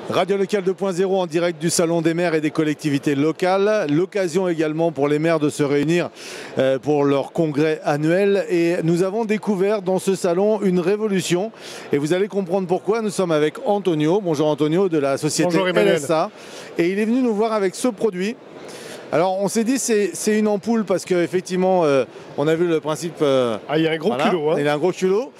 Radio Locale 2.0 en direct du Salon des maires et des collectivités locales. L'occasion également pour les maires de se réunir pour leur congrès annuel. Et nous avons découvert dans ce salon une révolution. Et vous allez comprendre pourquoi. Nous sommes avec Antonio. Bonjour Antonio de la société LSA. Et il est venu nous voir avec ce produit. Alors on s'est dit c'est une ampoule parce qu'effectivement on a vu le principe... il y a un gros culot. Hein. Il a un gros culot.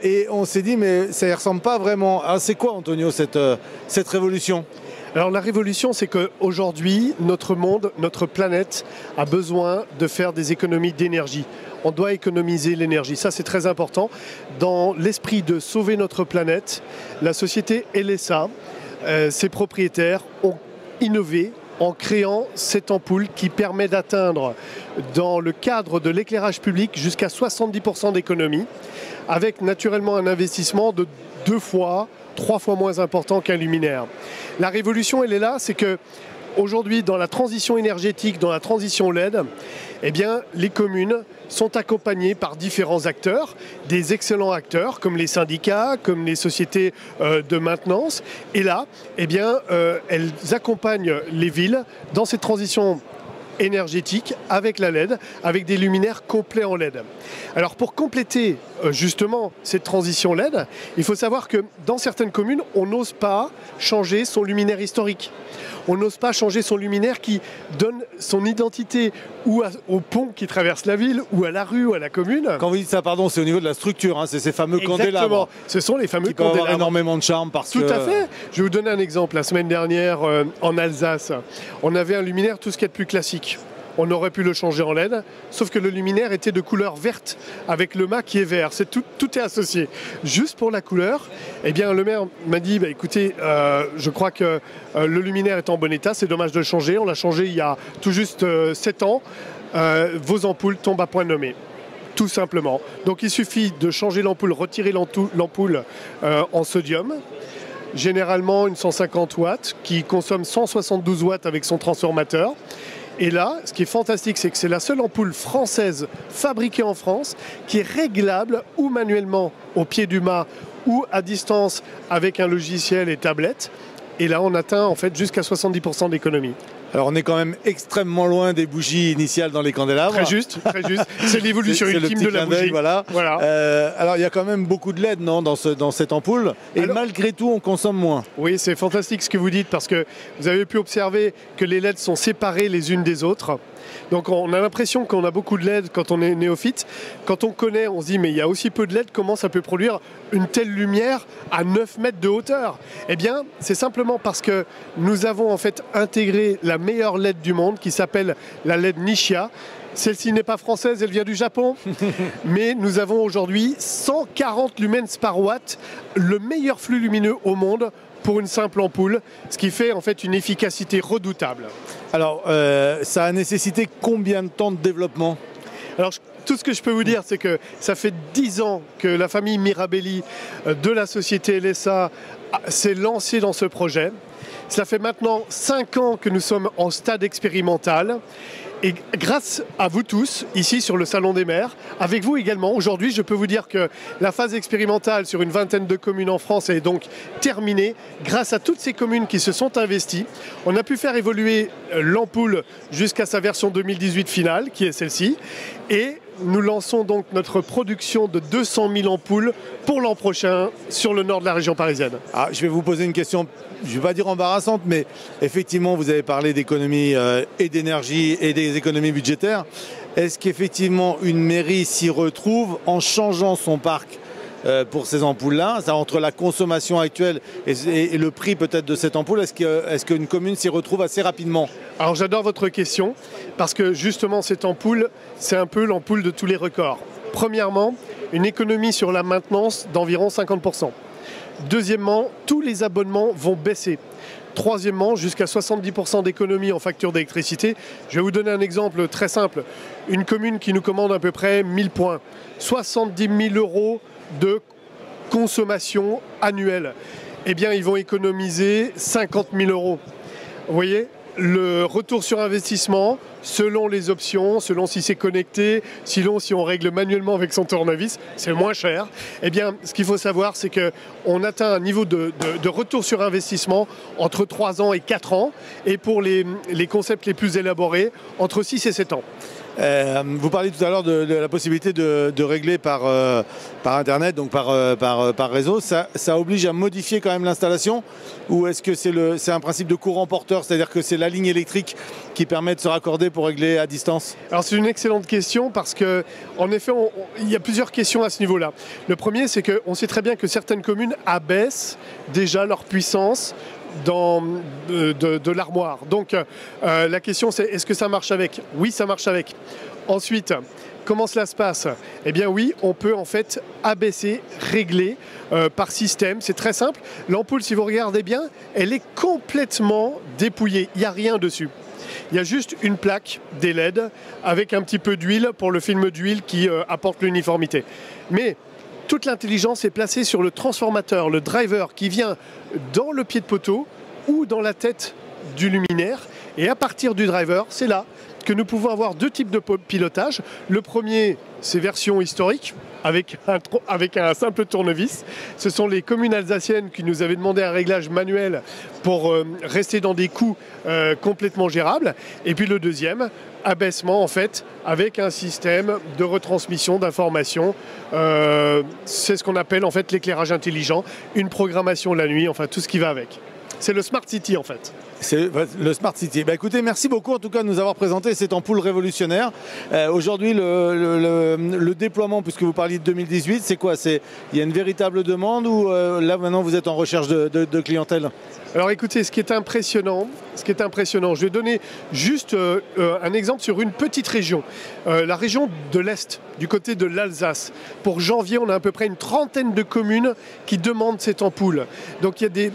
Et on s'est dit mais ça ne ressemble pas vraiment. Alors c'est quoi Antonio cette révolution ? Alors la révolution, c'est qu'aujourd'hui, notre monde, notre planète a besoin de faire des économies d'énergie. On doit économiser l'énergie. Ça, c'est très important. Dans l'esprit de sauver notre planète, la société LSA, ses propriétaires ont innové en créant cette ampoule qui permet d'atteindre, dans le cadre de l'éclairage public, jusqu'à 70% d'économie, avec naturellement un investissement de 2 fois, 3 fois moins important qu'un luminaire. La révolution, elle est là, c'est que aujourd'hui, dans la transition énergétique, dans la transition LED, eh bien, les communes sont accompagnées par différents acteurs, des excellents acteurs comme les syndicats, comme les sociétés de maintenance. Et là, eh bien, elles accompagnent les villes dans cette transition énergétique avec la LED, avec des luminaires complets en LED. Alors pour compléter justement cette transition LED, il faut savoir que dans certaines communes, on n'ose pas changer son luminaire historique. On n'ose pas changer son luminaire qui donne son identité ou au pont qui traverse la ville, ou à la rue, ou à la commune. Quand vous dites ça, pardon, c'est au niveau de la structure, hein, c'est ces fameux candélabres. Ce sont les fameux candélabres. Qui peuvent avoir énormément de charme parce que... Tout à fait. Je vais vous donner un exemple. La semaine dernière, en Alsace, on avait un luminaire tout ce qu'il y a de plus classique. On aurait pu le changer en LED, sauf que le luminaire était de couleur verte, avec le mât qui est vert. Tout est associé. Juste pour la couleur, eh bien, le maire m'a dit, écoutez, je crois que le luminaire est en bon état, c'est dommage de le changer. On l'a changé il y a tout juste 7 ans. Vos ampoules tombent à point nommé. Tout simplement. Donc il suffit de changer l'ampoule, retirer l'ampoule en sodium. Généralement une 150 watts, qui consomme 172 watts avec son transformateur. Et là, ce qui est fantastique, c'est que c'est la seule ampoule française fabriquée en France qui est réglable ou manuellement au pied du mât ou à distance avec un logiciel et tablette. Et là, on atteint en fait jusqu'à 70% d'économie. Alors on est quand même extrêmement loin des bougies initiales dans les candélabres. Très juste, très juste. C'est l'évolution ultime de la bougie. Voilà. Alors il y a quand même beaucoup de LED dans cette ampoule. Et alors, malgré tout, on consomme moins. Oui, c'est fantastique ce que vous dites parce que vous avez pu observer que les LED sont séparées les unes des autres. Donc on a l'impression qu'on a beaucoup de LED quand on est néophyte. Quand on connaît, on se dit mais il y a aussi peu de LED, comment ça peut produire une telle lumière à 9 mètres de hauteur? Eh bien, c'est simplement parce que nous avons en fait intégré la meilleure LED du monde qui s'appelle la LED Nishia. Celle-ci n'est pas française, elle vient du Japon. Mais nous avons aujourd'hui 140 lumens par watt, le meilleur flux lumineux au monde pour une simple ampoule, ce qui fait en fait une efficacité redoutable. Alors, ça a nécessité combien de temps de développement ? Alors, tout ce que je peux vous dire, c'est que ça fait 10 ans que la famille Mirabelli de la société LSA s'est lancée dans ce projet. Cela fait maintenant 5 ans que nous sommes en stade expérimental. Et grâce à vous tous, ici sur le Salon des maires, avec vous également, aujourd'hui, je peux vous dire que la phase expérimentale sur une vingtaine de communes en France est donc terminée. Grâce à toutes ces communes qui se sont investies, on a pu faire évoluer l'ampoule jusqu'à sa version 2018 finale, qui est celle-ci. Et nous lançons donc notre production de 200 000 ampoules pour l'an prochain sur le nord de la région parisienne. Ah, je vais vous poser une question, je ne vais pas dire embarrassante, mais effectivement, vous avez parlé d'économie et d'énergie et des économies budgétaires. Est-ce qu'effectivement, une mairie s'y retrouve en changeant son parc pour ces ampoules-là, entre la consommation actuelle et le prix peut-être de cette ampoule, est-ce qu'une commune s'y retrouve assez rapidement? Alors j'adore votre question, parce que justement cette ampoule, c'est un peu l'ampoule de tous les records. Premièrement, une économie sur la maintenance d'environ 50%. Deuxièmement, tous les abonnements vont baisser. Troisièmement, jusqu'à 70% d'économie en facture d'électricité. Je vais vous donner un exemple très simple. Une commune qui nous commande à peu près 1000 points, 70 000 € de consommation annuelle. Eh bien, ils vont économiser 50 000 €. Vous voyez, le retour sur investissement selon les options, selon si c'est connecté, selon si on règle manuellement avec son tournevis, c'est moins cher. Eh bien, ce qu'il faut savoir, c'est qu'on atteint un niveau de retour sur investissement entre 3 ans et 4 ans, et pour les concepts les plus élaborés, entre 6 et 7 ans. Vous parliez tout à l'heure de la possibilité de régler par Internet, donc par réseau. Ça oblige à modifier quand même l'installation, ou est-ce que c'est un principe de courant porteur, c'est-à-dire que c'est la ligne électrique qui permet de se raccorder pour régler à distance? Alors c'est une excellente question parce qu'en effet, il y a plusieurs questions à ce niveau-là. Le premier, c'est qu'on sait très bien que certaines communes abaissent déjà leur puissance de l'armoire. Donc la question c'est, est-ce que ça marche avec? Oui, ça marche avec. Ensuite, comment cela se passe? Eh bien oui, on peut en fait abaisser, régler par système. C'est très simple. L'ampoule, si vous regardez bien, elle est complètement dépouillée. Il n'y a rien dessus. Il y a juste une plaque, des LED, avec un petit peu d'huile pour le film d'huile qui apporte l'uniformité. Mais toute l'intelligence est placée sur le transformateur, le driver qui vient dans le pied de poteau ou dans la tête du luminaire. Et à partir du driver, c'est là que nous pouvons avoir 2 types de pilotage. Le premier, c'est version historique, avec un simple tournevis. Ce sont les communes alsaciennes qui nous avaient demandé un réglage manuel pour rester dans des coûts complètement gérables. Et puis le deuxième, abaissement en fait, avec un système de retransmission d'informations. C'est ce qu'on appelle en fait l'éclairage intelligent, une programmation la nuit, enfin tout ce qui va avec. C'est le Smart City en fait. C'est le Smart City. Bah, écoutez, merci beaucoup en tout cas de nous avoir présenté cette ampoule révolutionnaire. Aujourd'hui, le déploiement, puisque vous parliez de 2018, c'est quoi? Il y a une véritable demande ou là maintenant vous êtes en recherche de clientèle? Alors écoutez, ce qui est impressionnant, je vais donner juste un exemple sur une petite région, la région de l'Est, du côté de l'Alsace. Pour janvier, on a à peu près une 30aine de communes qui demandent cette ampoule. Donc il y a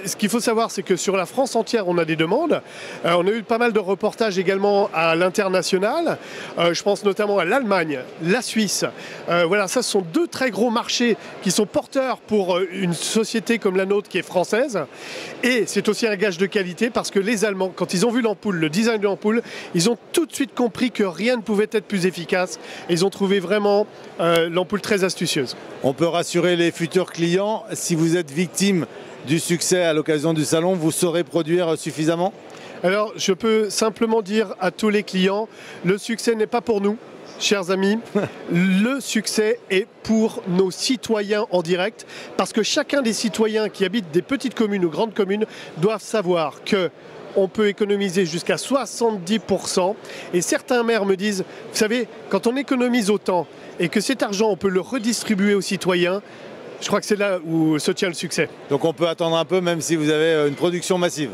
ce qu'il faut savoir, c'est que sur la France entière, on a des demandes. On a eu pas mal de reportages également à l'international. Je pense notamment à l'Allemagne, la Suisse. Voilà, ça ce sont 2 très gros marchés qui sont porteurs pour une société comme la nôtre qui est française. Et c'est aussi un gage de qualité parce que les Allemands, quand ils ont vu l'ampoule, le design de l'ampoule, ils ont tout de suite compris que rien ne pouvait être plus efficace. Et ils ont trouvé vraiment l'ampoule très astucieuse. On peut rassurer les futurs clients, si vous êtes victime du succès à l'occasion du salon, vous saurez produire suffisamment? Alors, je peux simplement dire à tous les clients, le succès n'est pas pour nous. Chers amis, le succès est pour nos citoyens en direct, parce que chacun des citoyens qui habitent des petites communes ou grandes communes doivent savoir qu'on peut économiser jusqu'à 70%. Et certains maires me disent, vous savez, quand on économise autant et que cet argent, on peut le redistribuer aux citoyens, je crois que c'est là où se tient le succès. Donc on peut attendre un peu même si vous avez une production massive.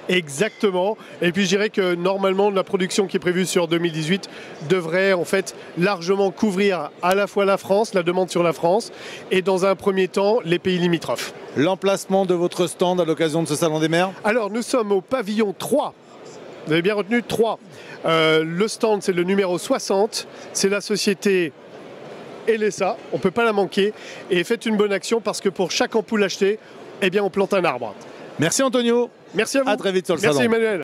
Exactement. Et puis je dirais que normalement la production qui est prévue sur 2018 devrait en fait largement couvrir à la fois la France, la demande sur la France, et dans un premier temps les pays limitrophes. L'emplacement de votre stand à l'occasion de ce salon des maires? Alors nous sommes au pavillon 3. Vous avez bien retenu 3. Le stand c'est le numéro 60. C'est la société LSA. On ne peut pas la manquer. Et faites une bonne action parce que pour chaque ampoule achetée, eh bien on plante un arbre. Merci Antonio. Merci à vous. À très vite sur le salon. Merci Emmanuel.